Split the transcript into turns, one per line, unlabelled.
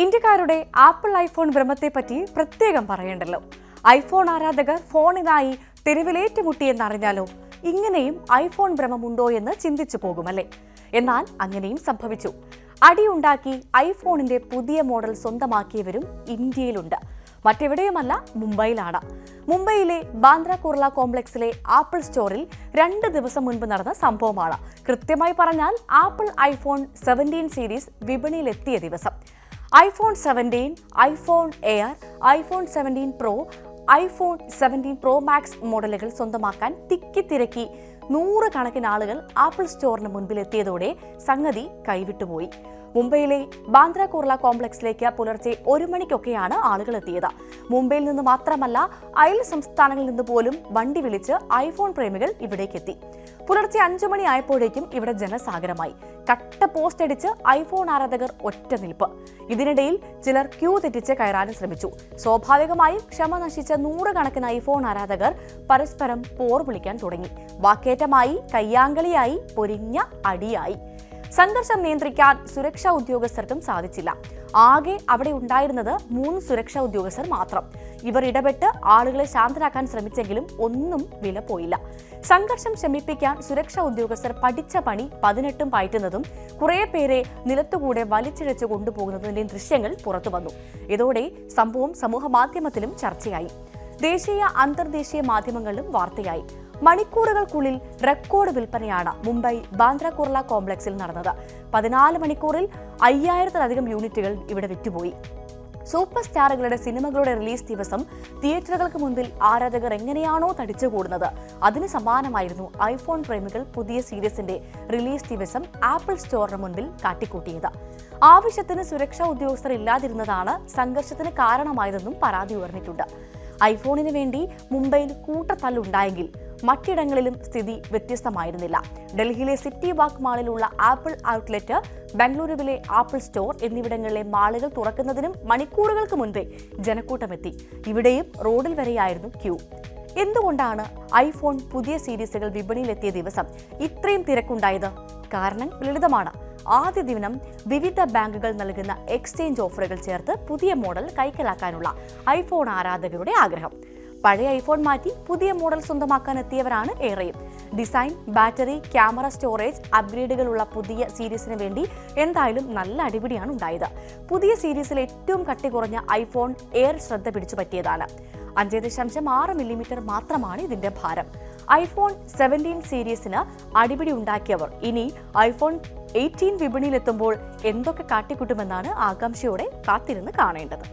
ഇന്ത്യക്കാരുടെ apple iPhone ഭ്രമത്തെപ്പറ്റി പ്രത്യേകം പറയണ്ടല്ലോ. ഐഫോൺ ആരാധകർ ഫോണിനായി തെരുവിലേറ്റുമുട്ടിയെന്നറിഞ്ഞാലോ ഇങ്ങനെയും ഐഫോൺ ഭ്രമമുണ്ടോ എന്ന് ചിന്തിച്ചു പോകുമല്ലേ. എന്നാൽ അങ്ങനെയും സംഭവിച്ചു. അടിയുണ്ടാക്കി ഐഫോണിന്റെ പുതിയ മോഡൽ സ്വന്തമാക്കിയവരും ഇന്ത്യയിലുണ്ട്. മറ്റെവിടെയുമല്ല, മുംബൈയിലാണ്. മുംബൈയിലെ ബാന്ദ്ര കുർള കോംപ്ലക്സിലെ ആപ്പിൾ സ്റ്റോറിൽ 2 ദിവസം മുൻപ് നടന്ന സംഭവമാണ്. കൃത്യമായി പറഞ്ഞാൽ ആപ്പിൾ ഐഫോൺ 17 സീരീസ് വിപണിയിലെത്തിയ ദിവസം. IPhone 17, iPhone air, iPhone 17 pro, iPhone 17 pro max മോഡലുകൾ സ്വന്തമാക്കാൻ തിക്കി 100 കണക്കിന് ആളുകൾ ആപ്പിൾ സ്റ്റോറിന് മുൻപിലെത്തിയതോടെ സംഗതി കൈവിട്ടുപോയി. മുംബൈയിലെ ബാന്ദ്ര കുർള കോംപ്ലക്സിലേക്ക് പുലർച്ചെ 1 മണിക്കൊക്കെയാണ് ആളുകൾ എത്തിയത്. മുംബൈയിൽ നിന്ന് മാത്രമല്ല, അയൽ സംസ്ഥാനങ്ങളിൽ നിന്ന് പോലും വണ്ടി വിളിച്ച് ഐഫോൺ പ്രേമികൾ ഇവിടേക്കെത്തി. പുലർച്ചെ 5 മണി ആയപ്പോഴേക്കും ഇവിടെ ജനസാഗരമായി. കട്ട പോസ്റ്റ് അടിച്ച് ഐഫോൺ ആരാധകർ ഒറ്റ നിൽപ്പ്. ഇതിനിടയിൽ ചിലർ ക്യൂ തെറ്റിച്ച് കയറാനും ശ്രമിച്ചു. സ്വാഭാവികമായും ക്ഷമ നശിച്ച 100 കണക്കിന് ഐഫോൺ ആരാധകർ പരസ്പരം പോർ വിളിക്കാൻ തുടങ്ങി. വാക്കേറ്റമായി, കയ്യാങ്കളിയായി, പൊരിഞ്ഞ അടിയായി. സംഘർഷം നിയന്ത്രിക്കാൻ സുരക്ഷാ ഉദ്യോഗസ്ഥർക്കും സാധിച്ചില്ല. ആകെ അവിടെ ഉണ്ടായിരുന്നത് 3 സുരക്ഷാ ഉദ്യോഗസ്ഥർ മാത്രം. ഇവർ ഇടപെട്ട് ആളുകളെ ശാന്തരാക്കാൻ ശ്രമിച്ചെങ്കിലും ഒന്നും വില പോയില്ല. സംഘർഷം ശമിപ്പിക്കാൻ സുരക്ഷാ ഉദ്യോഗസ്ഥർ പഠിച്ച പണി 18 പയറ്റുന്നതും കുറെ പേരെ നിലത്തുകൂടെ വലിച്ചിഴച്ചു കൊണ്ടുപോകുന്നതിന്റെയും ദൃശ്യങ്ങൾ പുറത്തു വന്നു. ഇതോടെ സംഭവം സമൂഹ മാധ്യമത്തിലും ചർച്ചയായി. ദേശീയ അന്തർദേശീയ മാധ്യമങ്ങളിലും വാർത്തയായി. മണിക്കൂറുകൾക്കുള്ളിൽ റെക്കോർഡ് വിൽപ്പനയാണ് മുംബൈ ബാന്ദ്ര കുർള കോംപ്ലക്സിൽ നടന്നത്. 14 മണിക്കൂറിൽ 5000-ലധികം യൂണിറ്റുകൾ ഇവിടെ വിറ്റുപോയി. സൂപ്പർ സ്റ്റാറുകളുടെ സിനിമകളുടെ റിലീസ് ദിവസം തിയേറ്ററുകൾക്ക് മുൻപിൽ ആരാധകർ എങ്ങനെയാണോ തടിച്ചുകൂടുന്നത്, അതിന് സമാനമായിരുന്നു ഐഫോൺ പ്രേമികൾ പുതിയ സീരീസിന്റെ റിലീസ് ദിവസം ആപ്പിൾ സ്റ്റോറിന് മുൻപിൽ കാട്ടിക്കൂട്ടിയത്. ആവശ്യത്തിന് സുരക്ഷാ ഉദ്യോഗസ്ഥർ ഇല്ലാതിരുന്നതാണ് സംഘർഷത്തിന് കാരണമായതെന്നും പരാതി ഉയർന്നിട്ടുണ്ട്. ഐഫോണിന് വേണ്ടി മുംബൈയിൽ കൂട്ടത്തല്ലുണ്ടായെങ്കിൽ മറ്റിടങ്ങളിലും സ്ഥിതി വ്യത്യസ്തമായിരുന്നില്ല. ഡൽഹിയിലെ സിറ്റി വാക്ക് മാളിലുള്ള ആപ്പിൾ ഔട്ട്ലെറ്റ്, ബംഗളൂരുവിലെ ആപ്പിൾ സ്റ്റോർ എന്നിവിടങ്ങളിലെ മാളുകൾ തുറക്കുന്നതിനും മണിക്കൂറുകൾക്ക് മുൻപേ ജനക്കൂട്ടമെത്തി. ഇവിടെയും റോഡിൽ വരെയായിരുന്നു ക്യൂ. എന്തുകൊണ്ടാണ് ഐഫോൺ പുതിയ സീരീസുകൾ വിപണിയിലെത്തിയ ദിവസം ഇത്രയും തിരക്കുണ്ടായത്? കാരണം ലളിതമാണ്. ആദ്യ ദിനം വിവിധ ബാങ്കുകൾ നൽകുന്ന എക്സ്ചേഞ്ച് ഓഫറുകൾ ചേർത്ത് പുതിയ മോഡൽ കൈക്കലാക്കാനുള്ള ഐഫോൺ ആരാധകരുടെ ആഗ്രഹം. പഴയ ഐഫോൺ മാറ്റി പുതിയ മോഡൽ സ്വന്തമാക്കാൻ എത്തിയവരാണ് ഏറെയും. ഡിസൈൻ, ബാറ്ററി, ക്യാമറ, സ്റ്റോറേജ് അപ്ഗ്രേഡുകളുള്ള പുതിയ സീരീസിന് വേണ്ടി എന്തായാലും നല്ല അടിപിടിയാണ് ഉണ്ടായത്. പുതിയ സീരീസിൽ ഏറ്റവും കട്ടി കുറഞ്ഞ ഐഫോൺ എയർ ശ്രദ്ധ പിടിച്ചു പറ്റിയതാണ്. 5.6 മില്ലിമീറ്റർ മാത്രമാണ് ഇതിന്റെ ഭാരം. ഐഫോൺ 17 സീരീസിന് അടിപിടി ഉണ്ടാക്കിയവർ ഇനി ഐഫോൺ 18 വിപണിയിലെത്തുമ്പോൾ എന്തൊക്കെ കാട്ടിക്കൂട്ടുമെന്നാണ് ആകാംക്ഷയോടെ കാത്തിരുന്ന് കാണേണ്ടത്.